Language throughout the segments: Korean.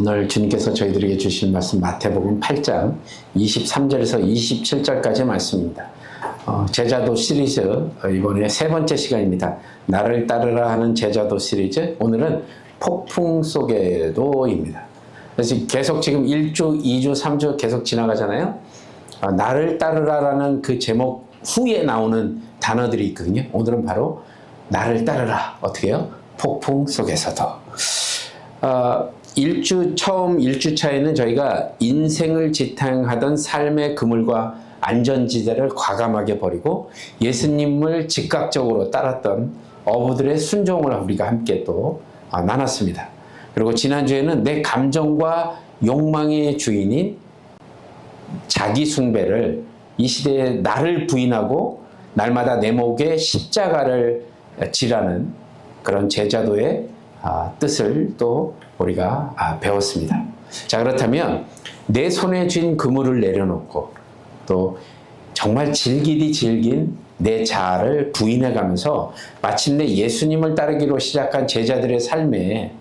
오늘 주님께서 저희들에게 주신 말씀 마태복음 8장 23절에서 27절까지 말씀입니다. 제자도 시리즈 이번에 세 번째 시간입니다. 나를 따르라 하는 제자도 시리즈, 오늘은 폭풍 속에도입니다. 그래서 계속 지금 1주, 2주, 3주 계속 지나가잖아요. 나를 따르라라는 그 제목 후에 나오는 단어들이 있거든요. 오늘은 바로 나를 따르라. 어떻게 해요? 폭풍 속에서도. 처음 1주차에는 저희가 인생을 지탱하던 삶의 그물과 안전지대를 과감하게 버리고 예수님을 즉각적으로 따랐던 어부들의 순종을 우리가 함께 또 나눴습니다. 그리고 지난주에는 내 감정과 욕망의 주인인 자기 숭배를, 이 시대에 나를 부인하고 날마다 내 목에 십자가를 지라는 그런 제자도의 뜻을 또 우리가 배웠습니다. 자, 그렇다면 내 손에 쥔 그물을 내려놓고 또 정말 질기디 질긴 내 자아를 부인해가면서 마침내 예수님을 따르기로 시작한 제자들의 삶에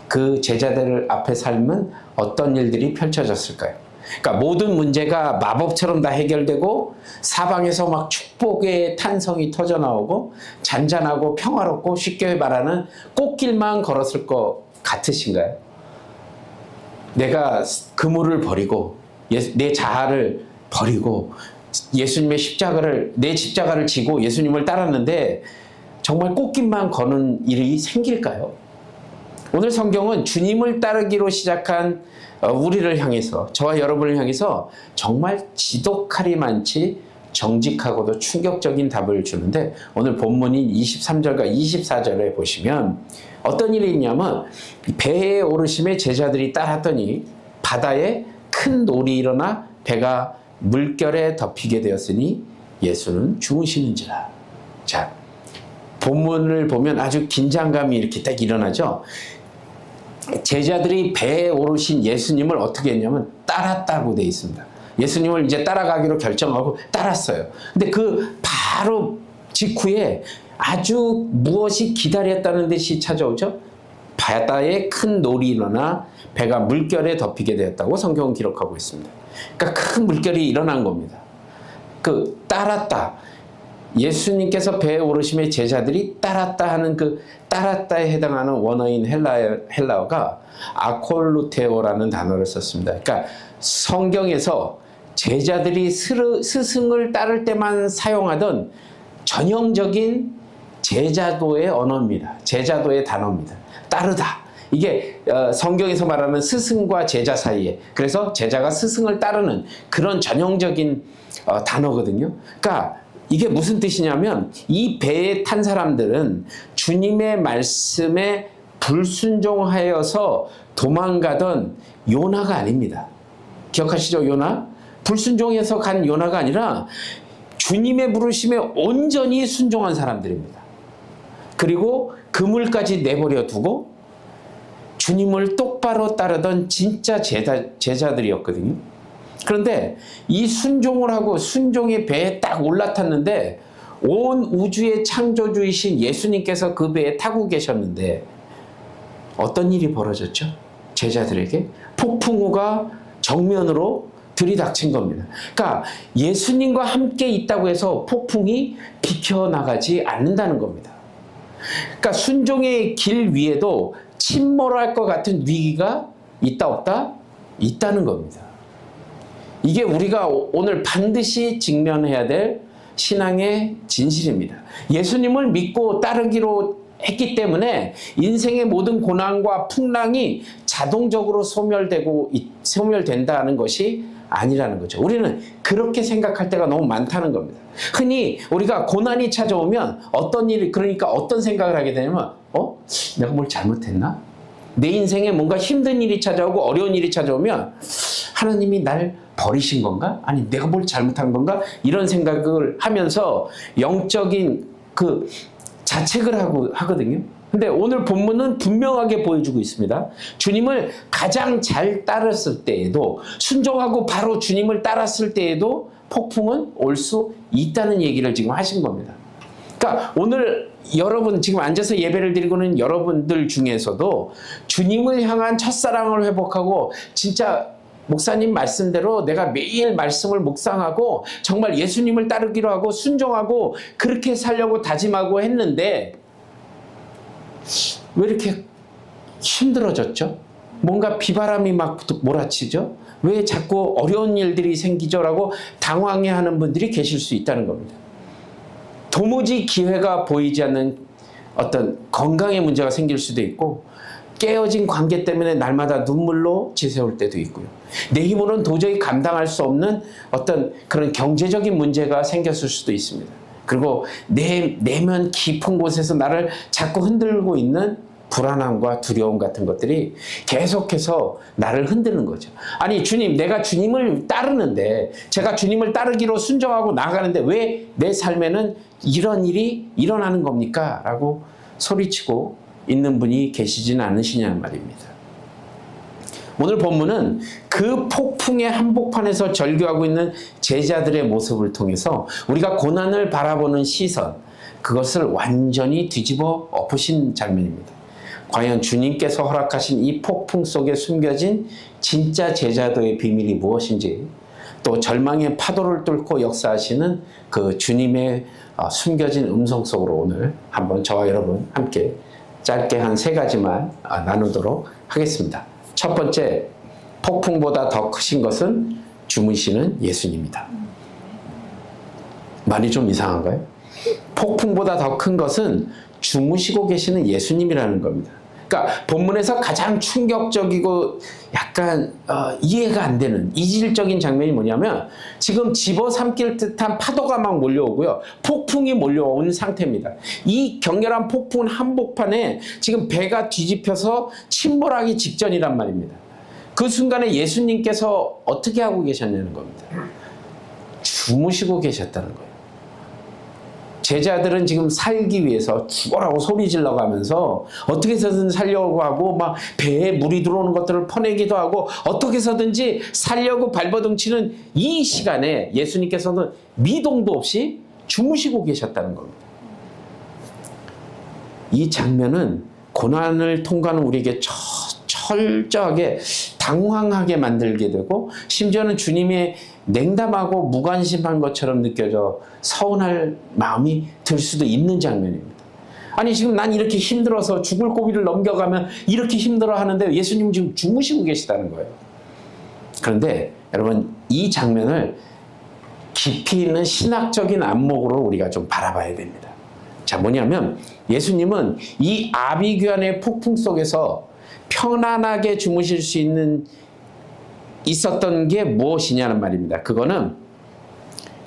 그 제자들 앞에 삶은 어떤 일들이 펼쳐졌을까요? 그러니까 모든 문제가 마법처럼 다 해결되고 사방에서 막 축복의 탄성이 터져나오고 잔잔하고 평화롭고 쉽게 말하는 꽃길만 걸었을 것 같으신가요? 내가 그물을 버리고 내 자아를 버리고 예수님의 내 십자가를 지고 예수님을 따랐는데 정말 꽃길만 거는 일이 생길까요? 오늘 성경은 주님을 따르기로 시작한 우리를 향해서, 저와 여러분을 향해서 정말 지독하리 많지 정직하고도 충격적인 답을 주는데, 오늘 본문인 23절과 24절에 보시면 어떤 일이 있냐면, 배에 오르심에 제자들이 따랐더니 바다에 큰 놀이 일어나 배가 물결에 덮이게 되었으니 예수는 주무시는지라. 자, 본문을 보면 아주 긴장감이 이렇게 딱 일어나죠. 제자들이 배에 오르신 예수님을 어떻게 했냐면 따랐다고 되어 있습니다. 예수님을 이제 따라가기로 결정하고 따랐어요. 근데 그 바로 직후에 아주 무엇이 기다렸다는 듯이 찾아오죠. 바다에 큰 놀이 일어나 배가 물결에 덮이게 되었다고 성경은 기록하고 있습니다. 그러니까 큰 물결이 일어난 겁니다. 따랐다. 예수님께서 배에 오르심에 제자들이 따랐다 하는 그 따랐다에 해당하는 원어인 헬라어가 아콜루테오라는 단어를 썼습니다. 그러니까 성경에서 제자들이 스승을 따를 때만 사용하던 전형적인 제자도의 언어입니다. 제자도의 단어입니다. 따르다. 이게 성경에서 말하는 스승과 제자 사이에, 그래서 제자가 스승을 따르는 그런 전형적인 단어거든요. 그러니까 이게 무슨 뜻이냐면, 이 배에 탄 사람들은 주님의 말씀에 불순종하여서 도망가던 요나가 아닙니다. 기억하시죠? 요나? 불순종해서 간 요나가 아니라 주님의 부르심에 온전히 순종한 사람들입니다. 그리고 그물까지 내버려 두고 주님을 똑바로 따르던 진짜 제자들이었거든요. 그런데 이 순종을 하고 순종의 배에 딱 올라탔는데, 온 우주의 창조주이신 예수님께서 그 배에 타고 계셨는데 어떤 일이 벌어졌죠? 제자들에게 폭풍우가 정면으로 들이닥친 겁니다. 그러니까 예수님과 함께 있다고 해서 폭풍이 비켜나가지 않는다는 겁니다. 그러니까 순종의 길 위에도 침몰할 것 같은 위기가 있다 없다? 있다는 겁니다. 이게 우리가 오늘 반드시 직면해야 될 신앙의 진실입니다. 예수님을 믿고 따르기로 했기 때문에 인생의 모든 고난과 풍랑이 자동적으로 소멸된다는 것이 아니라는 거죠. 우리는 그렇게 생각할 때가 너무 많다는 겁니다. 흔히 우리가 고난이 찾아오면 그러니까 어떤 생각을 하게 되냐면, 내가 뭘 잘못했나? 내 인생에 뭔가 힘든 일이 찾아오고 어려운 일이 찾아오면 하나님이 날 버리신 건가? 아니, 내가 뭘 잘못한 건가? 이런 생각을 하면서 영적인 자책을 하거든요. 근데 오늘 본문은 분명하게 보여주고 있습니다. 주님을 가장 잘 따랐을 때에도, 순종하고 바로 주님을 따랐을 때에도 폭풍은 올 수 있다는 얘기를 지금 하신 겁니다. 그러니까 오늘 여러분 지금 앉아서 예배를 드리고는 여러분들 중에서도 주님을 향한 첫사랑을 회복하고 진짜 목사님 말씀대로 내가 매일 말씀을 묵상하고 정말 예수님을 따르기로 하고 순종하고 그렇게 살려고 다짐하고 했는데 왜 이렇게 힘들어졌죠? 뭔가 비바람이 막 몰아치죠? 왜 자꾸 어려운 일들이 생기죠라고 당황해하는 분들이 계실 수 있다는 겁니다. 도무지 기회가 보이지 않는 어떤 건강의 문제가 생길 수도 있고 깨어진 관계 때문에 날마다 눈물로 지새울 때도 있고요. 내 힘으로는 도저히 감당할 수 없는 어떤 그런 경제적인 문제가 생겼을 수도 있습니다. 그리고 내면 깊은 곳에서 나를 자꾸 흔들고 있는 불안함과 두려움 같은 것들이 계속해서 나를 흔드는 거죠. 아니 주님, 내가 주님을 따르는데 제가 주님을 따르기로 순종하고 나가는데 왜 내 삶에는 이런 일이 일어나는 겁니까? 라고 소리치고 있는 분이 계시진 않으시냐는 말입니다. 오늘 본문은 그 폭풍의 한복판에서 절규하고 있는 제자들의 모습을 통해서 우리가 고난을 바라보는 시선, 그것을 완전히 뒤집어 엎으신 장면입니다. 과연 주님께서 허락하신 이 폭풍 속에 숨겨진 진짜 제자도의 비밀이 무엇인지, 또 절망의 파도를 뚫고 역사하시는 그 주님의 숨겨진 음성 속으로 오늘 한번 저와 여러분 함께 짧게 한 3가지만 나누도록 하겠습니다. 첫 번째, 폭풍보다 더 크신 것은 주무시는 예수님이다. 말이 좀 이상한가요? 폭풍보다 더 큰 것은 주무시고 계시는 예수님이라는 겁니다. 그러니까 본문에서 가장 충격적이고 약간 이해가 안 되는 이질적인 장면이 뭐냐면 지금 집어삼킬 듯한 파도가 막 몰려오고요. 폭풍이 몰려온 상태입니다. 이 격렬한 폭풍 한복판에 지금 배가 뒤집혀서 침몰하기 직전이란 말입니다. 그 순간에 예수님께서 어떻게 하고 계셨냐는 겁니다. 주무시고 계셨다는 거예요. 제자들은 지금 살기 위해서 죽어라고 소리 질러가면서 어떻게 해서든 살려고 하고 막 배에 물이 들어오는 것들을 퍼내기도 하고 어떻게 해서든지 살려고 발버둥치는 이 시간에 예수님께서는 미동도 없이 주무시고 계셨다는 겁니다. 이 장면은 고난을 통과하는 우리에게 철저하게 당황하게 만들게 되고 심지어는 주님의 냉담하고 무관심한 것처럼 느껴져 서운할 마음이 들 수도 있는 장면입니다. 아니 지금 난 이렇게 힘들어서 죽을 고비를 넘겨가면 이렇게 힘들어하는데 예수님 지금 주무시고 계시다는 거예요. 그런데 여러분 이 장면을 깊이 있는 신학적인 안목으로 우리가 좀 바라봐야 됩니다. 자, 뭐냐면 예수님은 이 아비규환의 폭풍 속에서 편안하게 주무실 수 있었던 게 무엇이냐는 말입니다. 그거는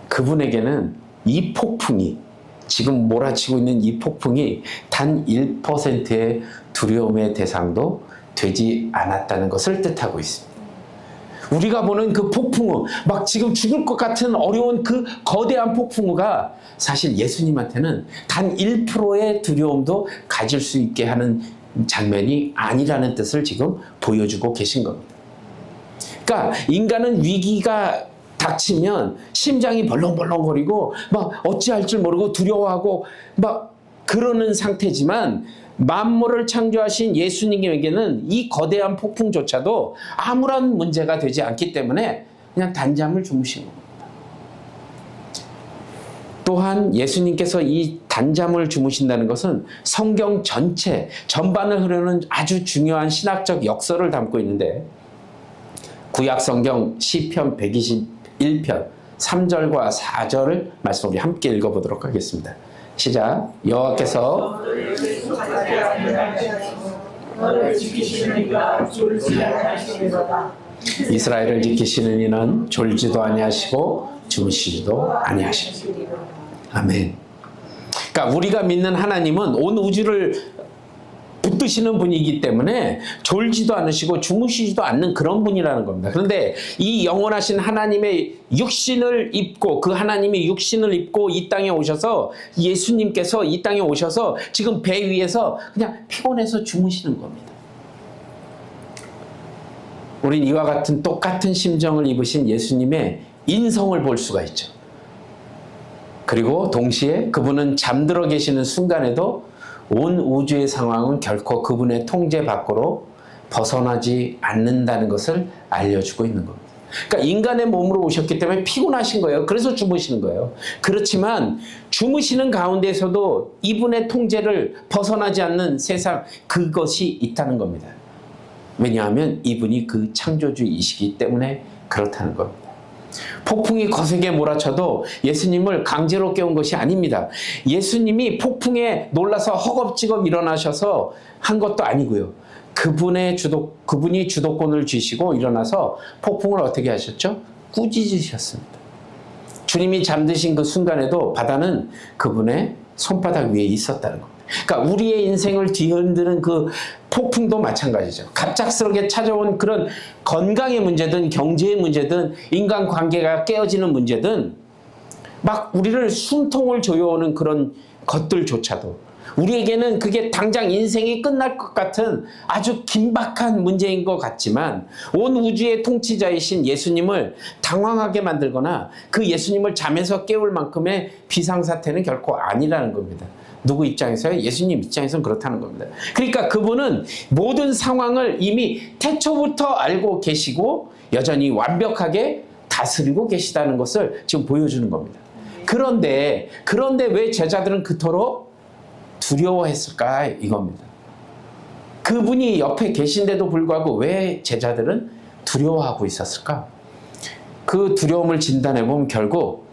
그분에게는 이 폭풍이 지금 몰아치고 있는 이 폭풍이 단 1%의 두려움의 대상도 되지 않았다는 것을 뜻하고 있습니다. 우리가 보는 그 폭풍우, 막 지금 죽을 것 같은 어려운 그 거대한 폭풍우가 사실 예수님한테는 단 1%의 두려움도 가질 수 있게 하는 장면이 아니라는 뜻을 지금 보여주고 계신 겁니다. 그러니까 인간은 위기가 닥치면 심장이 벌렁벌렁거리고 막 어찌할 줄 모르고 두려워하고 막 그러는 상태지만 만물을 창조하신 예수님에게는 이 거대한 폭풍조차도 아무런 문제가 되지 않기 때문에 그냥 단잠을 주무신 겁니다. 또한 예수님께서 이 단잠을 주무신다는 것은 성경 전체, 전반을 흐르는 아주 중요한 신학적 역설을 담고 있는데 구약 성경 시편 121편 3절과 4절을 말씀 우리 함께 읽어보도록 하겠습니다. 시작. 여호와께서 이스라엘을 지키시는 이는 졸지도 아니하시고 주무시지도 아니하시리라. 아멘. 그러니까 우리가 믿는 하나님은 온 우주를 붙드시는 분이기 때문에 졸지도 않으시고 주무시지도 않는 그런 분이라는 겁니다. 그런데 이 영원하신 하나님의 육신을 입고 그 하나님이 육신을 입고 이 땅에 오셔서 예수님께서 이 땅에 오셔서 지금 배 위에서 그냥 피곤해서 주무시는 겁니다. 우린 이와 같은 똑같은 심정을 입으신 예수님의 인성을 볼 수가 있죠. 그리고 동시에 그분은 잠들어 계시는 순간에도 온 우주의 상황은 결코 그분의 통제 밖으로 벗어나지 않는다는 것을 알려주고 있는 겁니다. 그러니까 인간의 몸으로 오셨기 때문에 피곤하신 거예요. 그래서 주무시는 거예요. 그렇지만 주무시는 가운데서도 이분의 통제를 벗어나지 않는 세상, 그것이 있다는 겁니다. 왜냐하면 이분이 그 창조주이시기 때문에 그렇다는 겁니다. 폭풍이 거세게 몰아쳐도 예수님을 강제로 깨운 것이 아닙니다. 예수님이 폭풍에 놀라서 허겁지겁 일어나셔서 한 것도 아니고요. 그분이 주도권을 쥐시고 일어나서 폭풍을 어떻게 하셨죠? 꾸짖으셨습니다. 주님이 잠드신 그 순간에도 바다는 그분의 손바닥 위에 있었다는 겁니다. 그러니까 우리의 인생을 뒤흔드는 그 폭풍도 마찬가지죠. 갑작스럽게 찾아온 그런 건강의 문제든 경제의 문제든 인간관계가 깨어지는 문제든 막 우리를 숨통을 조여오는 그런 것들조차도 우리에게는 그게 당장 인생이 끝날 것 같은 아주 긴박한 문제인 것 같지만 온 우주의 통치자이신 예수님을 당황하게 만들거나 그 예수님을 잠에서 깨울 만큼의 비상사태는 결코 아니라는 겁니다. 누구 입장에서요? 예수님 입장에서는 그렇다는 겁니다. 그러니까 그분은 모든 상황을 이미 태초부터 알고 계시고 여전히 완벽하게 다스리고 계시다는 것을 지금 보여주는 겁니다. 그런데 왜 제자들은 그토록 두려워했을까 이겁니다. 그분이 옆에 계신데도 불구하고 왜 제자들은 두려워하고 있었을까? 그 두려움을 진단해보면 결국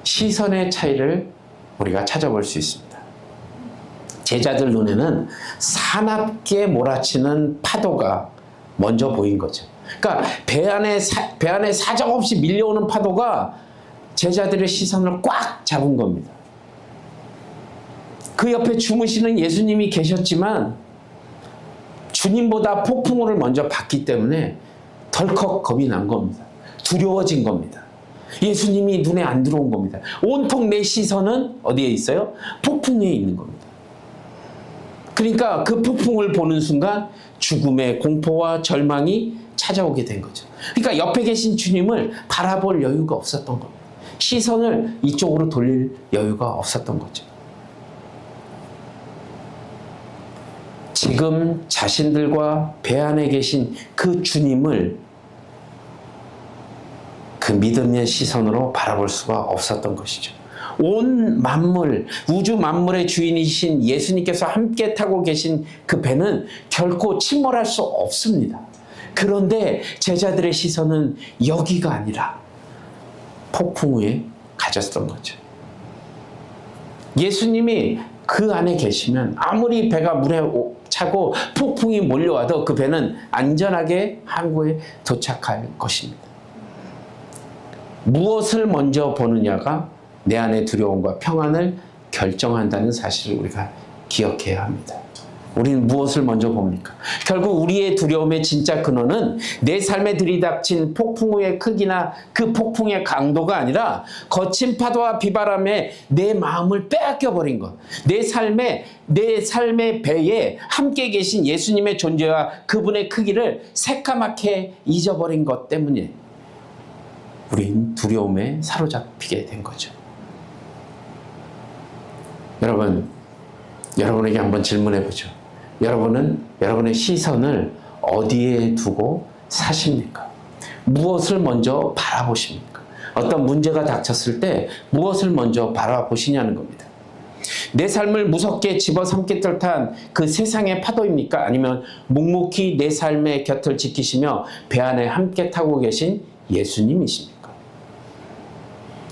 시선의 차이를 우리가 찾아볼 수 있습니다. 제자들 눈에는 사납게 몰아치는 파도가 먼저 보인 거죠. 그러니까 배 안에 사정없이 밀려오는 파도가 제자들의 시선을 꽉 잡은 겁니다. 그 옆에 주무시는 예수님이 계셨지만 주님보다 폭풍우를 먼저 봤기 때문에 덜컥 겁이 난 겁니다. 두려워진 겁니다. 예수님이 눈에 안 들어온 겁니다. 온통 내 시선은 어디에 있어요? 폭풍에 있는 겁니다. 그러니까 그 폭풍을 보는 순간 죽음의 공포와 절망이 찾아오게 된 거죠. 그러니까 옆에 계신 주님을 바라볼 여유가 없었던 겁니다. 시선을 이쪽으로 돌릴 여유가 없었던 거죠. 지금 자신들과 배 안에 계신 그 주님을 그 믿음의 시선으로 바라볼 수가 없었던 것이죠. 온 만물, 우주 만물의 주인이신 예수님께서 함께 타고 계신 그 배는 결코 침몰할 수 없습니다. 그런데 제자들의 시선은 여기가 아니라 폭풍 위에 가졌던 거죠. 예수님이 그 안에 계시면 아무리 배가 물에 차고 폭풍이 몰려와도 그 배는 안전하게 항구에 도착할 것입니다. 무엇을 먼저 보느냐가 내 안의 두려움과 평안을 결정한다는 사실을 우리가 기억해야 합니다. 우리는 무엇을 먼저 봅니까? 결국 우리의 두려움의 진짜 근원은 내 삶에 들이닥친 폭풍우의 크기나 그 폭풍의 강도가 아니라 거친 파도와 비바람에 내 마음을 빼앗겨버린 것. 내 삶의 배에 함께 계신 예수님의 존재와 그분의 크기를 새까맣게 잊어버린 것 때문에 우린 두려움에 사로잡히게 된 거죠. 여러분에게 한번 질문해 보죠. 여러분은 여러분의 시선을 어디에 두고 사십니까? 무엇을 먼저 바라보십니까? 어떤 문제가 닥쳤을 때 무엇을 먼저 바라보시냐는 겁니다. 내 삶을 무섭게 집어삼킬 듯한 그 세상의 파도입니까? 아니면 묵묵히 내 삶의 곁을 지키시며 배 안에 함께 타고 계신 예수님이십니까?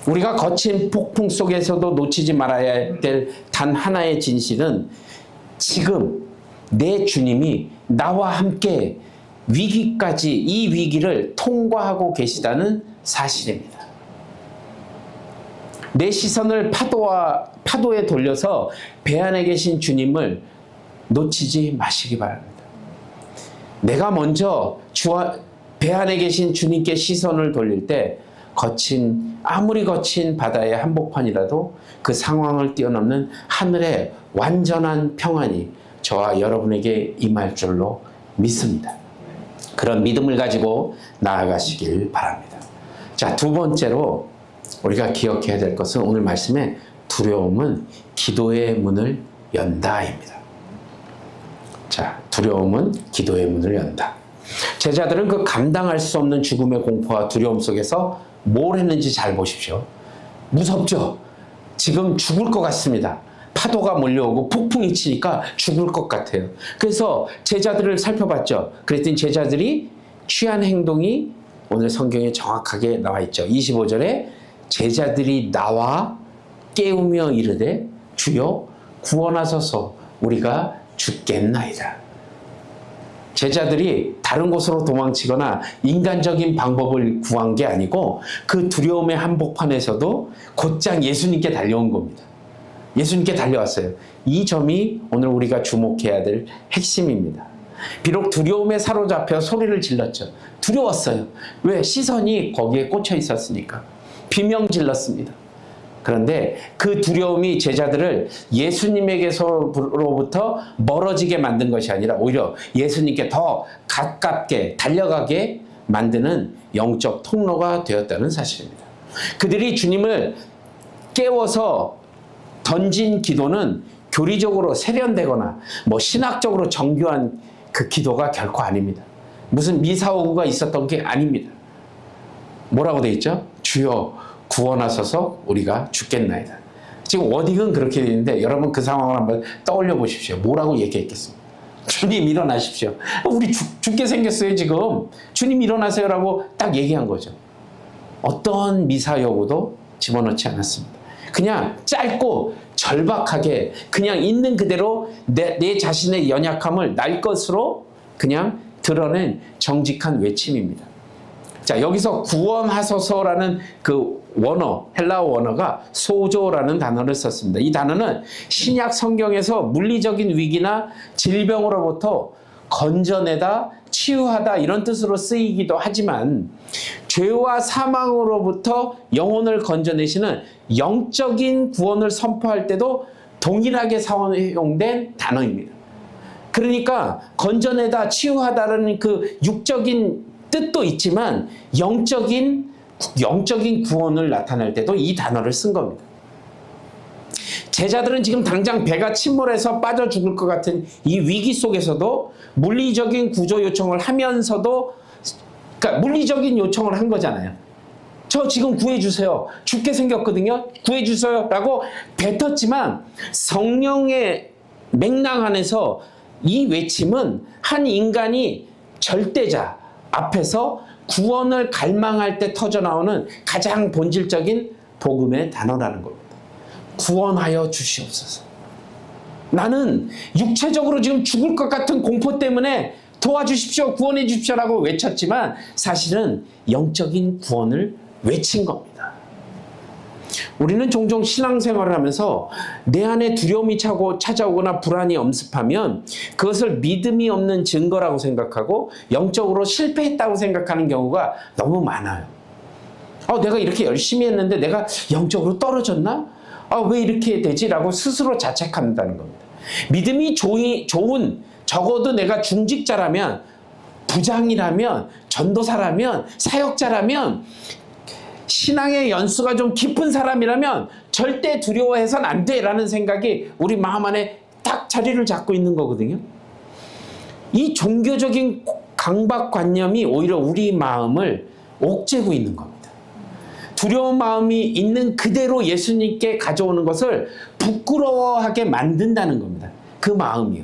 우리가 거친 폭풍 속에서도 놓치지 말아야 될 단 하나의 진실은 지금 내 주님이 나와 함께 이 위기를 통과하고 계시다는 사실입니다. 내 시선을 파도에 돌려서 배 안에 계신 주님을 놓치지 마시기 바랍니다. 내가 먼저 배 안에 계신 주님께 시선을 돌릴 때 아무리 거친 바다의 한복판이라도 그 상황을 뛰어넘는 하늘의 완전한 평안이 저와 여러분에게 임할 줄로 믿습니다. 그런 믿음을 가지고 나아가시길 바랍니다. 자, 두 번째로 우리가 기억해야 될 것은 오늘 말씀에 두려움은 기도의 문을 연다입니다. 자, 두려움은 기도의 문을 연다. 제자들은 그 감당할 수 없는 죽음의 공포와 두려움 속에서 뭘 했는지 잘 보십시오. 무섭죠? 지금 죽을 것 같습니다. 파도가 몰려오고 폭풍이 치니까 죽을 것 같아요. 그래서 제자들을 살펴봤죠. 그랬더니 제자들이 취한 행동이 오늘 성경에 정확하게 나와 있죠. 25절에 제자들이 나와 깨우며 이르되 주여 구원하소서 우리가 죽겠나이다. 제자들이 다른 곳으로 도망치거나 인간적인 방법을 구한 게 아니고 그 두려움의 한복판에서도 곧장 예수님께 달려온 겁니다. 예수님께 달려왔어요. 이 점이 오늘 우리가 주목해야 될 핵심입니다. 비록 두려움에 사로잡혀 소리를 질렀죠. 두려웠어요. 왜? 시선이 거기에 꽂혀 있었으니까. 비명 질렀습니다. 그런데 그 두려움이 제자들을 예수님에게서로부터 멀어지게 만든 것이 아니라 오히려 예수님께 더 가깝게 달려가게 만드는 영적 통로가 되었다는 사실입니다. 그들이 주님을 깨워서 던진 기도는 교리적으로 세련되거나 신학적으로 정교한 그 기도가 결코 아닙니다. 무슨 미사오구가 있었던 게 아닙니다. 뭐라고 돼 있죠? 주여 구원하소서 우리가 죽겠나이다. 지금 워딩은 그렇게 되어 있는데 여러분 그 상황을 한번 떠올려 보십시오. 뭐라고 얘기했겠습니까? 주님 일어나십시오. 우리 죽게 생겼어요 지금. 주님 일어나세요라고 딱 얘기한 거죠. 어떤 미사여구도 집어넣지 않았습니다. 그냥 짧고 절박하게 그냥 있는 그대로 내 자신의 연약함을 날 것으로 그냥 드러낸 정직한 외침입니다. 자, 여기서 구원하소서라는 그 원어, 헬라어 원어가 소조라는 단어를 썼습니다. 이 단어는 신약 성경에서 물리적인 위기나 질병으로부터 건져내다, 치유하다 이런 뜻으로 쓰이기도 하지만 죄와 사망으로부터 영혼을 건져내시는 영적인 구원을 선포할 때도 동일하게 사용된 단어입니다. 그러니까 건져내다, 치유하다라는 그 육적인 뜻도 있지만 영적인 구원을 나타낼 때도 이 단어를 쓴 겁니다. 제자들은 지금 당장 배가 침몰해서 빠져 죽을 것 같은 이 위기 속에서도 물리적인 구조 요청을 하면서도 그러니까 물리적인 요청을 한 거잖아요. 저 지금 구해주세요. 죽게 생겼거든요. 구해주세요. 라고 뱉었지만 성령의 맥락 안에서 이 외침은 한 인간이 절대자 앞에서 구원을 갈망할 때 터져나오는 가장 본질적인 복음의 단어라는 겁니다. 구원하여 주시옵소서. 나는 육체적으로 지금 죽을 것 같은 공포 때문에 도와주십시오, 구원해 주십시오라고 외쳤지만 사실은 영적인 구원을 외친 겁니다. 우리는 종종 신앙생활을 하면서 내 안에 두려움이 찾아오거나 불안이 엄습하면 그것을 믿음이 없는 증거라고 생각하고 영적으로 실패했다고 생각하는 경우가 너무 많아요. 내가 이렇게 열심히 했는데 내가 영적으로 떨어졌나? 왜 이렇게 되지? 라고 스스로 자책한다는 겁니다. 믿음이 좋은 적어도 내가 중직자라면, 부장이라면, 전도사라면, 사역자라면, 신앙의 연수가 좀 깊은 사람이라면 절대 두려워해서는 안 돼라는 생각이 우리 마음 안에 딱 자리를 잡고 있는 거거든요. 이 종교적인 강박관념이 오히려 우리 마음을 옥죄고 있는 겁니다. 두려운 마음이 있는 그대로 예수님께 가져오는 것을 부끄러워하게 만든다는 겁니다. 그 마음이요.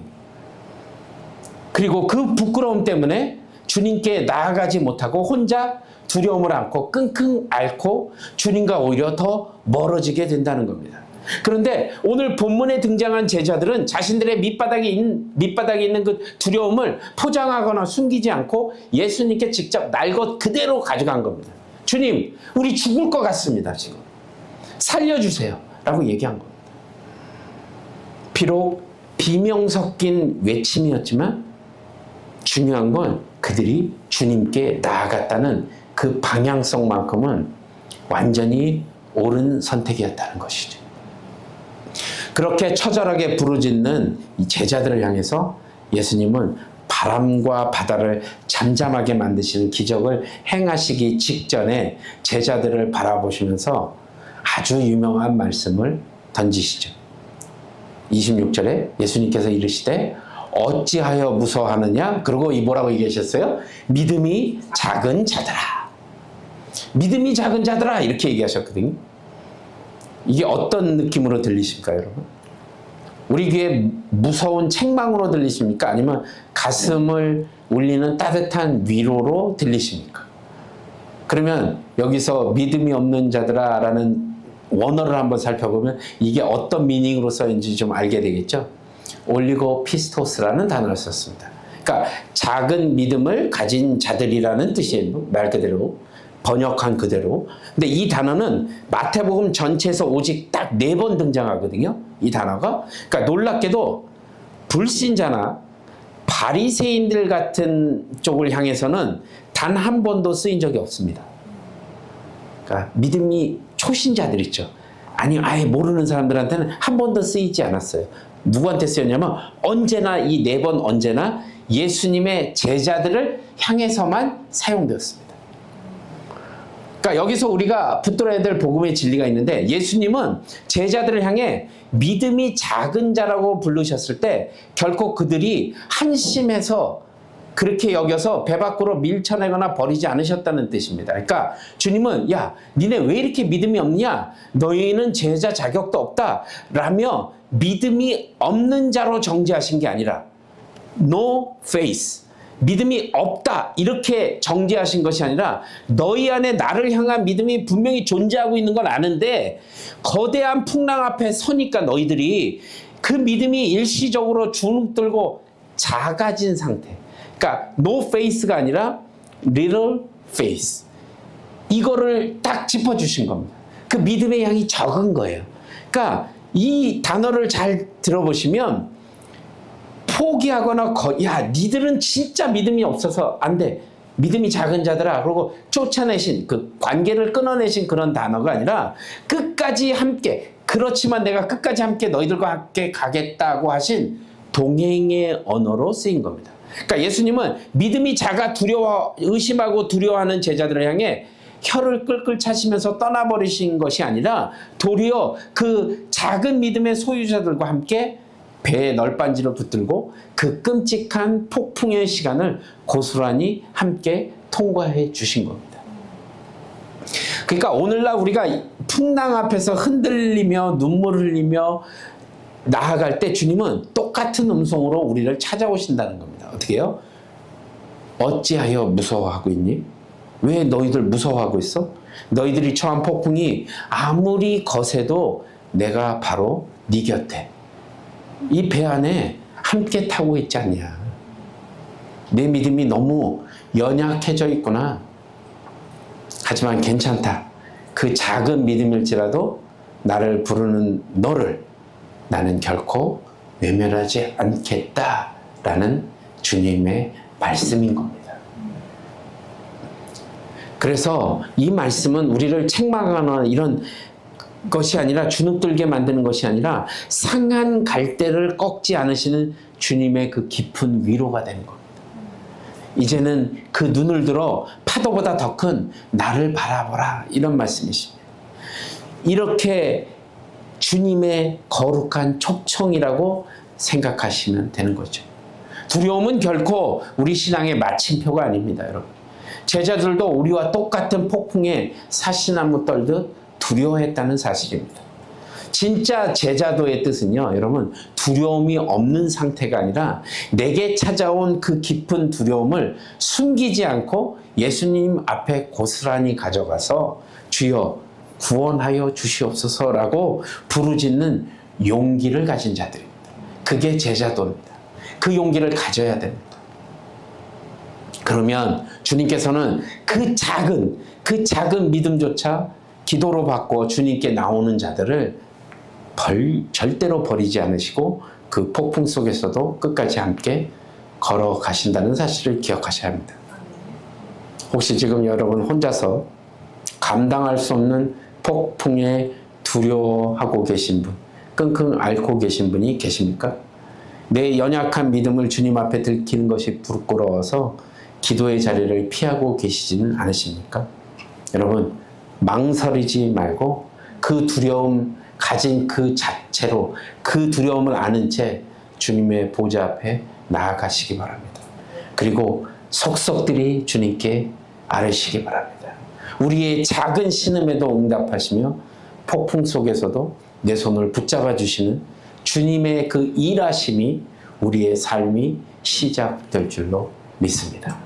그리고 그 부끄러움 때문에 주님께 나아가지 못하고 혼자 두려움을 안고 끙끙 앓고 주님과 오히려 더 멀어지게 된다는 겁니다. 그런데 오늘 본문에 등장한 제자들은 자신들의 밑바닥에 있는 그 두려움을 포장하거나 숨기지 않고 예수님께 직접 날 것 그대로 가져간 겁니다. 주님, 우리 죽을 것 같습니다. 지금 살려주세요 라고 얘기한 겁니다. 비록 비명 섞인 외침이었지만 중요한 건 그들이 주님께 나아갔다는 그 방향성만큼은 완전히 옳은 선택이었다는 것이죠. 그렇게 처절하게 부르짖는 이 제자들을 향해서 예수님은 바람과 바다를 잠잠하게 만드시는 기적을 행하시기 직전에 제자들을 바라보시면서 아주 유명한 말씀을 던지시죠. 26절에 예수님께서 이르시되 어찌하여 무서워하느냐? 그리고 이 뭐라고 얘기하셨어요? 믿음이 작은 자들아. 믿음이 작은 자들아 이렇게 얘기하셨거든요. 이게 어떤 느낌으로 들리십니까, 여러분? 우리 귀에 무서운 책망으로 들리십니까? 아니면 가슴을 울리는 따뜻한 위로로 들리십니까? 그러면 여기서 믿음이 없는 자들아 라는 원어를 한번 살펴보면 이게 어떤 미닝으로 써있는지 좀 알게 되겠죠? 올리고 피스토스라는 단어를 썼습니다. 그러니까 작은 믿음을 가진 자들이라는 뜻이에요. 말 그대로. 번역한 그대로. 근데 이 단어는 마태복음 전체에서 오직 딱 4번 등장하거든요. 이 단어가. 그러니까 놀랍게도 불신자나 바리새인들 같은 쪽을 향해서는 단 한 번도 쓰인 적이 없습니다. 그러니까 믿음이 초신자들 있죠. 아니 아예 모르는 사람들한테는 한 번도 쓰이지 않았어요. 누구한테 쓰였냐면 언제나 이 4번 언제나 예수님의 제자들을 향해서만 사용되었습니다. 그러니까 여기서 우리가 붙들어야 될 복음의 진리가 있는데 예수님은 제자들을 향해 믿음이 작은 자라고 부르셨을 때 결코 그들이 한심해서 그렇게 여겨서 배 밖으로 밀쳐내거나 버리지 않으셨다는 뜻입니다. 그러니까 주님은 야 니네 왜 이렇게 믿음이 없냐? 너희는 제자 자격도 없다 라며 믿음이 없는 자로 정죄하신 게 아니라 no faith 믿음이 없다 이렇게 정죄하신 것이 아니라 너희 안에 나를 향한 믿음이 분명히 존재하고 있는 건 아는데 거대한 풍랑 앞에 서니까 너희들이 그 믿음이 일시적으로 주눅들고 작아진 상태. 그러니까 no faith가 아니라 little faith. 이거를 딱 짚어주신 겁니다. 그 믿음의 양이 적은 거예요. 그러니까 이 단어를 잘 들어보시면 포기하거나 야 니들은 진짜 믿음이 없어서 안 돼. 믿음이 작은 자들아. 그러고 쫓아내신 그 관계를 끊어내신 그런 단어가 아니라 끝까지 함께 그렇지만 내가 끝까지 함께 너희들과 함께 가겠다고 하신 동행의 언어로 쓰인 겁니다. 그러니까 예수님은 믿음이 작아 의심하고 두려워하는 제자들을 향해 혀를 끌끌 차시면서 떠나버리신 것이 아니라 도리어 그 작은 믿음의 소유자들과 함께 배에 널빤지를 붙들고 그 끔찍한 폭풍의 시간을 고스란히 함께 통과해 주신 겁니다. 그러니까 오늘날 우리가 풍랑 앞에서 흔들리며 눈물 흘리며 나아갈 때 주님은 똑같은 음성으로 우리를 찾아오신다는 겁니다. 어떻게 해요? 어찌하여 무서워하고 있니? 왜 너희들 무서워하고 있어? 너희들이 처한 폭풍이 아무리 거세도 내가 바로 네 곁에 이 배 안에 함께 타고 있지 않냐. 내 믿음이 너무 연약해져 있구나. 하지만 괜찮다. 그 작은 믿음일지라도 나를 부르는 너를 나는 결코 외면하지 않겠다라는 주님의 말씀인 겁니다. 그래서 이 말씀은 우리를 책망하거나 이런 것이 아니라 주눅들게 만드는 것이 아니라 상한 갈대를 꺾지 않으시는 주님의 그 깊은 위로가 되는 겁니다. 이제는 그 눈을 들어 파도보다 더 큰 나를 바라보라 이런 말씀이십니다. 이렇게 주님의 거룩한 촉청이라고 생각하시면 되는 거죠. 두려움은 결코 우리 신앙의 마침표가 아닙니다, 여러분. 제자들도 우리와 똑같은 폭풍에 사시나무 떨듯 두려워했다는 사실입니다. 진짜 제자도의 뜻은요, 여러분, 두려움이 없는 상태가 아니라 내게 찾아온 그 깊은 두려움을 숨기지 않고 예수님 앞에 고스란히 가져가서 주여 구원하여 주시옵소서라고 부르짖는 용기를 가진 자들입니다. 그게 제자도입니다. 그 용기를 가져야 됩니다. 그러면 주님께서는 그 작은 믿음조차 기도로 바꿔 주님께 나오는 자들을 절대로 버리지 않으시고 그 폭풍 속에서도 끝까지 함께 걸어가신다는 사실을 기억하셔야 합니다. 혹시 지금 여러분 혼자서 감당할 수 없는 폭풍에 두려워하고 계신 분, 끙끙 앓고 계신 분이 계십니까? 내 연약한 믿음을 주님 앞에 들키는 것이 부끄러워서 기도의 자리를 피하고 계시지는 않으십니까? 여러분, 망설이지 말고 그 두려움 가진 그 자체로 그 두려움을 아는 채 주님의 보좌 앞에 나아가시기 바랍니다. 그리고 속속들이 주님께 아뢰시기 바랍니다. 우리의 작은 신음에도 응답하시며 폭풍 속에서도 내 손을 붙잡아 주시는 주님의 그 일하심이 우리의 삶이 시작될 줄로 믿습니다.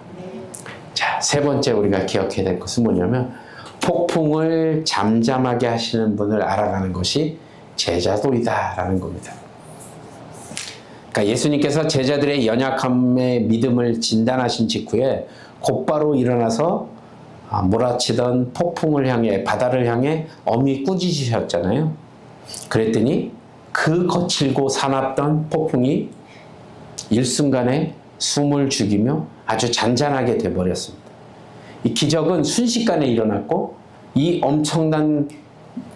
자, 세 번째 우리가 기억해야 될 것은 뭐냐면 폭풍을 잠잠하게 하시는 분을 알아가는 것이 제자도이다라는 겁니다. 그러니까 예수님께서 제자들의 연약함의 믿음을 진단하신 직후에 곧바로 일어나서 몰아치던 폭풍을 향해 바다를 향해 엄히 꾸짖으셨잖아요. 그랬더니 그 거칠고 사납던 폭풍이 일순간에 숨을 죽이며 아주 잔잔하게 돼버렸습니다. 이 기적은 순식간에 일어났고 이 엄청난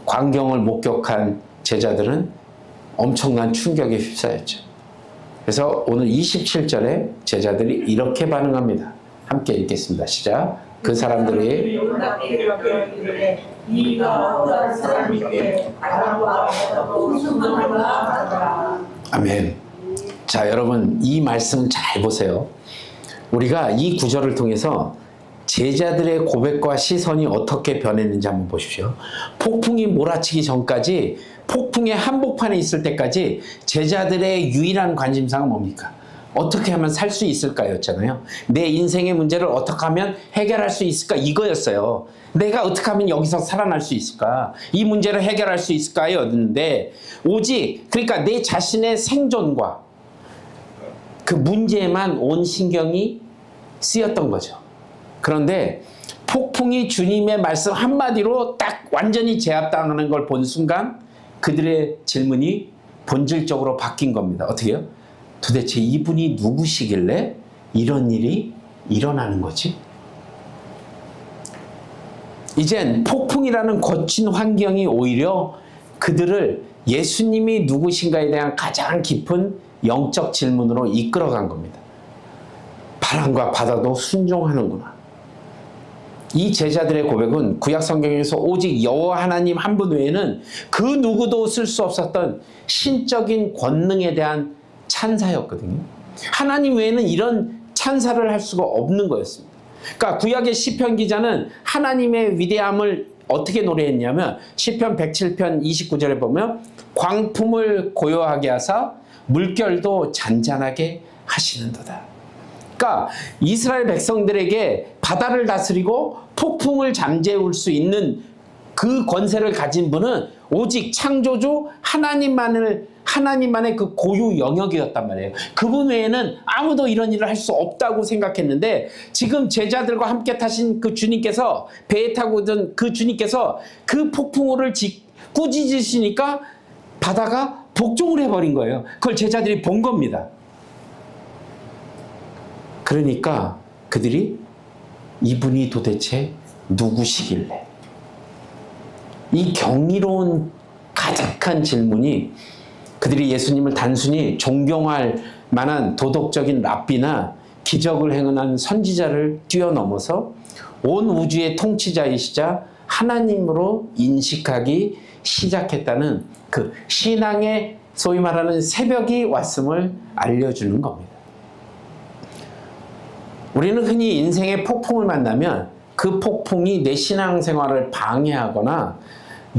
광경을 목격한 제자들은 엄청난 충격에 휩싸였죠. 그래서 오늘 27절에 제자들이 이렇게 반응합니다. 함께 읽겠습니다. 시작. 그 사람들이 아멘. 자, 여러분 이 말씀 잘 보세요. 우리가 이 구절을 통해서 제자들의 고백과 시선이 어떻게 변했는지 한번 보십시오. 폭풍이 몰아치기 전까지, 폭풍의 한복판에 있을 때까지 제자들의 유일한 관심사가 뭡니까? 어떻게 하면 살 수 있을까였잖아요. 내 인생의 문제를 어떻게 하면 해결할 수 있을까? 이거였어요. 내가 어떻게 하면 여기서 살아날 수 있을까? 이 문제를 해결할 수 있을까였는데 오직 그러니까 내 자신의 생존과 그 문제에만 온 신경이 쓰였던 거죠. 그런데 폭풍이 주님의 말씀 한마디로 딱 완전히 제압당하는 걸 본 순간 그들의 질문이 본질적으로 바뀐 겁니다. 어떻게요? 도대체 이분이 누구시길래 이런 일이 일어나는 거지? 이젠 폭풍이라는 거친 환경이 오히려 그들을 예수님이 누구신가에 대한 가장 깊은 영적 질문으로 이끌어간 겁니다. 바람과 바다도 순종하는구나. 이 제자들의 고백은 구약 성경에서 오직 여호와 하나님 한 분 외에는 그 누구도 쓸 수 없었던 신적인 권능에 대한 찬사였거든요. 하나님 외에는 이런 찬사를 할 수가 없는 거였습니다. 그러니까 구약의 시편 기자는 하나님의 위대함을 어떻게 노래했냐면 시편 107편 29절에 보면 광풍을 고요하게 하사 물결도 잔잔하게 하시는도다. 그러니까 이스라엘 백성들에게 바다를 다스리고 폭풍을 잠재울 수 있는 그 권세를 가진 분은 오직 창조주 하나님만의 그 고유 영역이었단 말이에요. 그분 외에는 아무도 이런 일을 할 수 없다고 생각했는데 지금 제자들과 함께 타신 그 주님께서 배에 타고 오던 그 주님께서 그 폭풍우를 꾸짖으시니까 바다가 복종을 해버린 거예요. 그걸 제자들이 본 겁니다. 그러니까 그들이 이분이 도대체 누구시길래 이 경이로운 가득한 질문이 그들이 예수님을 단순히 존경할 만한 도덕적인 랍비나 기적을 행한 선지자를 뛰어넘어서 온 우주의 통치자이시자 하나님으로 인식하기 시작했다는 그 신앙의 소위 말하는 새벽이 왔음을 알려주는 겁니다. 우리는 흔히 인생의 폭풍을 만나면 그 폭풍이 내 신앙생활을 방해하거나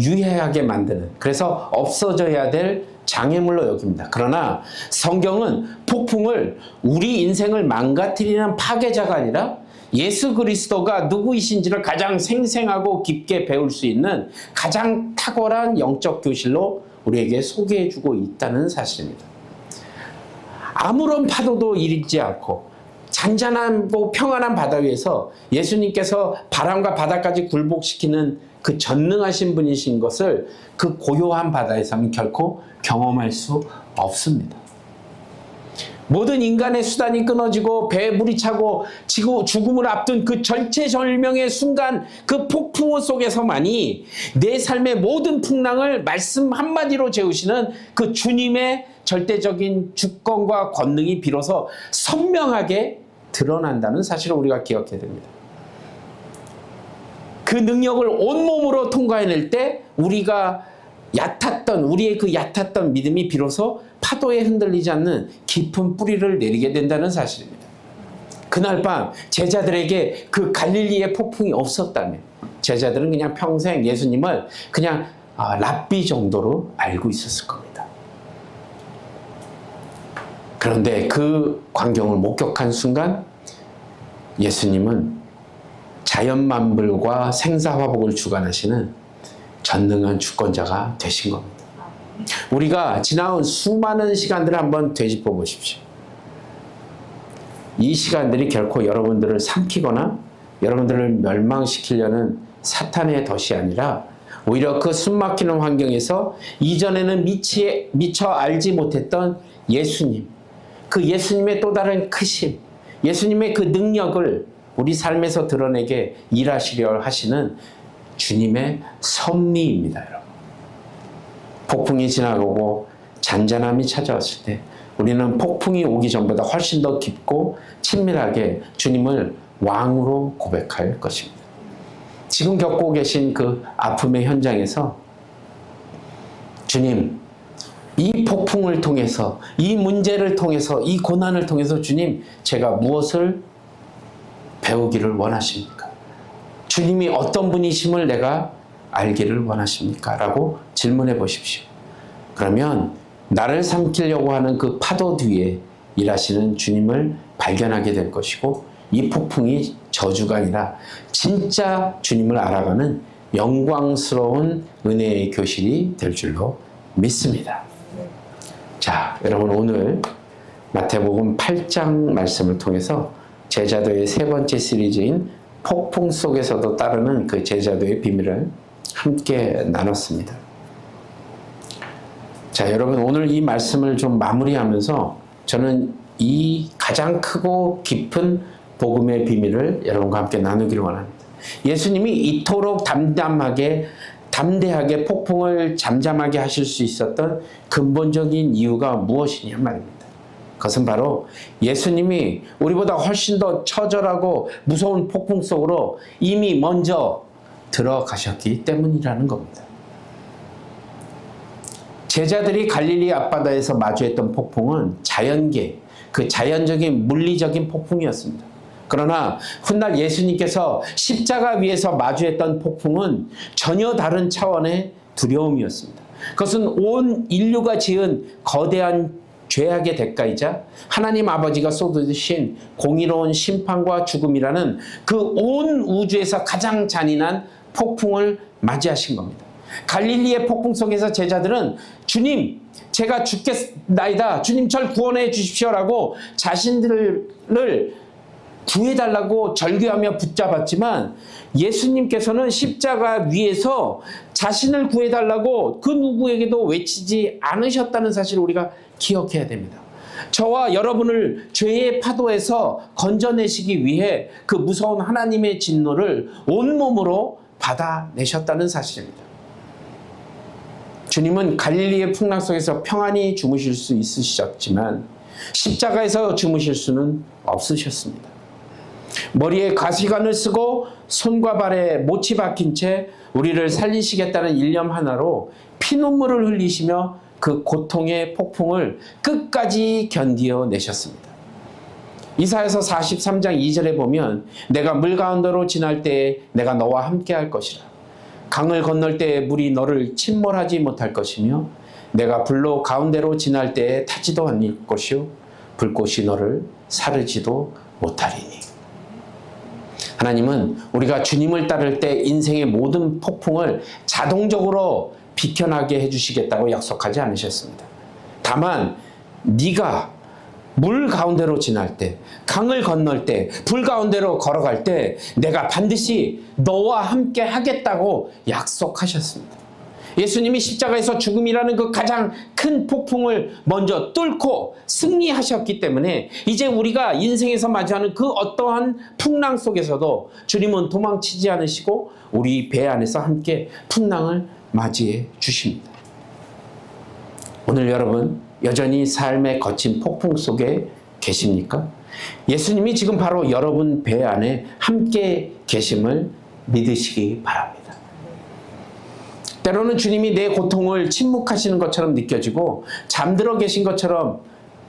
유해하게 만드는, 그래서 없어져야 될 장애물로 여깁니다. 그러나 성경은 폭풍을 우리 인생을 망가뜨리는 파괴자가 아니라 예수 그리스도가 누구이신지를 가장 생생하고 깊게 배울 수 있는 가장 탁월한 영적 교실로 우리에게 소개해주고 있다는 사실입니다. 아무런 파도도 일지 않고 잔잔하고 평안한 바다 위에서 예수님께서 바람과 바다까지 굴복시키는 그 전능하신 분이신 것을 그 고요한 바다에서는 결코 경험할 수 없습니다. 모든 인간의 수단이 끊어지고 배에 물이 차고 죽음을 앞둔 그 절체절명의 순간, 그 폭풍우 속에서만이 내 삶의 모든 풍랑을 말씀 한마디로 재우시는 그 주님의 절대적인 주권과 권능이 비로소 선명하게 드러난다는 사실을 우리가 기억해야 됩니다. 그 능력을 온몸으로 통과해낼 때 우리가 우리의 그 얕았던 믿음이 비로소 파도에 흔들리지 않는 깊은 뿌리를 내리게 된다는 사실입니다. 그날 밤 제자들에게 그 갈릴리의 폭풍이 없었다면 제자들은 그냥 평생 예수님을 그냥 랍비 정도로 알고 있었을 겁니다. 그런데 그 광경을 목격한 순간 예수님은 자연만물과 생사화복을 주관하시는 전능한 주권자가 되신 겁니다. 우리가 지나온 수많은 시간들을 한번 되짚어 보십시오. 이 시간들이 결코 여러분들을 삼키거나 여러분들을 멸망시키려는 사탄의 덫이 아니라 오히려 그 숨막히는 환경에서 이전에는 미처 알지 못했던 예수님, 그 예수님의 또 다른 크심, 예수님의 그 능력을 우리 삶에서 드러내게 일하시려 하시는 주님의 섭리입니다, 여러분. 폭풍이 지나가고 잔잔함이 찾아왔을 때 우리는 폭풍이 오기 전보다 훨씬 더 깊고 친밀하게 주님을 왕으로 고백할 것입니다. 지금 겪고 계신 그 아픔의 현장에서 주님, 이 폭풍을 통해서, 이 문제를 통해서, 이 고난을 통해서 주님, 제가 무엇을 배우기를 원하십니까? 주님이 어떤 분이심을 내가 알기를 원하십니까? 라고 질문해 보십시오. 그러면 나를 삼키려고 하는 그 파도 뒤에 일하시는 주님을 발견하게 될 것이고 이 폭풍이 저주가 아니라 진짜 주님을 알아가는 영광스러운 은혜의 교실이 될 줄로 믿습니다. 자, 여러분 오늘 마태복음 8장 말씀을 통해서 제자도의 세 번째 시리즈인 폭풍 속에서도 따르는 그 제자도의 비밀을 함께 나눴습니다. 자, 여러분 오늘 이 말씀을 좀 마무리하면서 저는 이 가장 크고 깊은 복음의 비밀을 여러분과 함께 나누기를 원합니다. 예수님이 이토록 담대하게 폭풍을 잠잠하게 하실 수 있었던 근본적인 이유가 무엇이냐 말입니다. 그것은 바로 예수님이 우리보다 훨씬 더 처절하고 무서운 폭풍 속으로 이미 먼저 들어가셨기 때문이라는 겁니다. 제자들이 갈릴리 앞바다에서 마주했던 폭풍은 자연계, 그 자연적인 물리적인 폭풍이었습니다. 그러나 훗날 예수님께서 십자가 위에서 마주했던 폭풍은 전혀 다른 차원의 두려움이었습니다. 그것은 온 인류가 지은 거대한 죄악의 대가이자 하나님 아버지가 쏟으신 공의로운 심판과 죽음이라는 그 온 우주에서 가장 잔인한 폭풍을 맞이하신 겁니다. 갈릴리의 폭풍 속에서 제자들은 주님, 제가 죽겠나이다. 주님 절 구원해 주십시오라고 자신들을 구해달라고 절규하며 붙잡았지만 예수님께서는 십자가 위에서 자신을 구해달라고 그 누구에게도 외치지 않으셨다는 사실을 우리가 기억해야 됩니다. 저와 여러분을 죄의 파도에서 건져내시기 위해 그 무서운 하나님의 진노를 온몸으로 받아내셨다는 사실입니다. 주님은 갈릴리의 풍랑 속에서 평안히 주무실 수 있으셨지만 십자가에서 주무실 수는 없으셨습니다. 머리에 가시관을 쓰고 손과 발에 못이 박힌 채 우리를 살리시겠다는 일념 하나로 피눈물을 흘리시며 그 고통의 폭풍을 끝까지 견디어내셨습니다. 이사야서 43장 2절에 보면 내가 물 가운데로 지날 때에 내가 너와 함께 할 것이라. 강을 건널 때에 물이 너를 침몰하지 못할 것이며 내가 불로 가운데로 지날 때에 타지도 않을 것이요 불꽃이 너를 사르지도 못하리니. 하나님은 우리가 주님을 따를 때 인생의 모든 폭풍을 자동적으로 비켜나게 해주시겠다고 약속하지 않으셨습니다. 다만 네가 물 가운데로 지날 때, 강을 건널 때, 불 가운데로 걸어갈 때 내가 반드시 너와 함께 하겠다고 약속하셨습니다. 예수님이 십자가에서 죽음이라는 그 가장 큰 폭풍을 먼저 뚫고 승리하셨기 때문에 이제 우리가 인생에서 맞이하는 그 어떠한 풍랑 속에서도 주님은 도망치지 않으시고 우리 배 안에서 함께 풍랑을 맞이해 주십니다. 오늘 여러분 여전히 삶의 거친 폭풍 속에 계십니까? 예수님이 지금 바로 여러분 배 안에 함께 계심을 믿으시기 바랍니다. 때로는 주님이 내 고통을 침묵하시는 것처럼 느껴지고 잠들어 계신 것처럼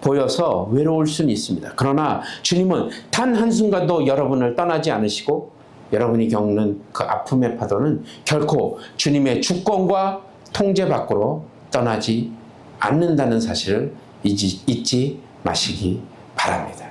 보여서 외로울 수는 있습니다. 그러나 주님은 단 한순간도 여러분을 떠나지 않으시고 여러분이 겪는 그 아픔의 파도는 결코 주님의 주권과 통제 밖으로 떠나지 않는다는 사실을 잊지 마시기 바랍니다.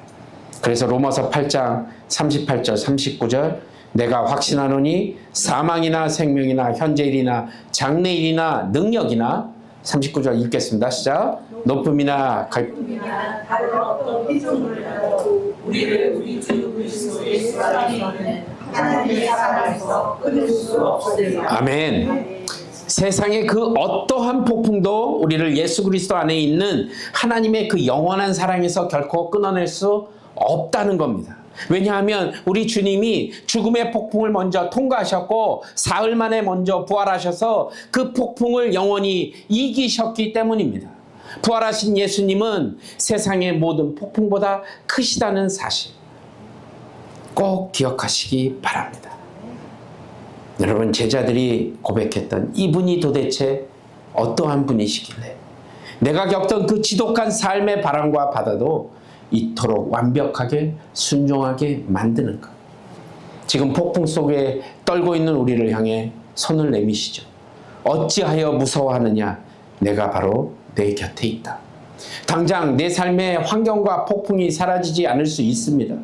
그래서 로마서 8장 38절 39절 내가 확신하노니 사망이나 생명이나 현재일이나 장래일이나 능력이나 39절 읽겠습니다. 시작. 높음이나 갈등이나 다른 어떤 피조물이라도 우리를 우리 주 그리스도 예수 안에 하나님의 사랑에서 끊을 수 없으리라. 아멘. 세상의 그 어떠한 폭풍도 우리를 예수 그리스도 안에 있는 하나님의 그 영원한 사랑에서 결코 끊어낼 수 없다는 겁니다. 왜냐하면 우리 주님이 죽음의 폭풍을 먼저 통과하셨고 사흘 만에 먼저 부활하셔서 그 폭풍을 영원히 이기셨기 때문입니다. 부활하신 예수님은 세상의 모든 폭풍보다 크시다는 사실 꼭 기억하시기 바랍니다. 여러분, 제자들이 고백했던 이분이 도대체 어떠한 분이시길래 내가 겪던 그 지독한 삶의 바람과 바다도 이토록 완벽하게 순종하게 만드는가? 지금 폭풍 속에 떨고 있는 우리를 향해 손을 내미시죠. 어찌하여 무서워하느냐? 내가 바로 내 곁에 있다. 당장 내 삶의 환경과 폭풍이 사라지지 않을 수 있습니다.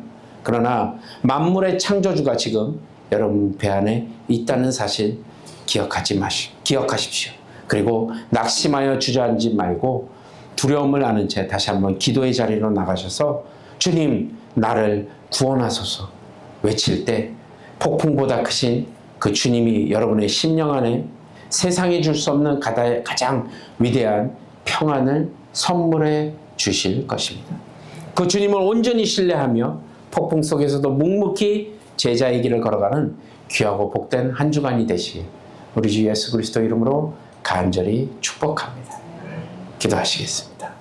그러나 만물의 창조주가 지금 여러분 배 안에 있다는 사실 기억하십시오. 그리고 낙심하여 주저앉지 말고 두려움을 아는 채 다시 한번 기도의 자리로 나가셔서 주님 나를 구원하소서 외칠 때 폭풍보다 크신 그 주님이 여러분의 심령 안에 세상이 줄 수 없는 가장 위대한 평안을 선물해 주실 것입니다. 그 주님을 온전히 신뢰하며 폭풍 속에서도 묵묵히 제자의 길을 걸어가는 귀하고 복된 한 주간이 되시길 우리 주 예수 그리스도 이름으로 간절히 축복합니다. 기도하시겠습니다.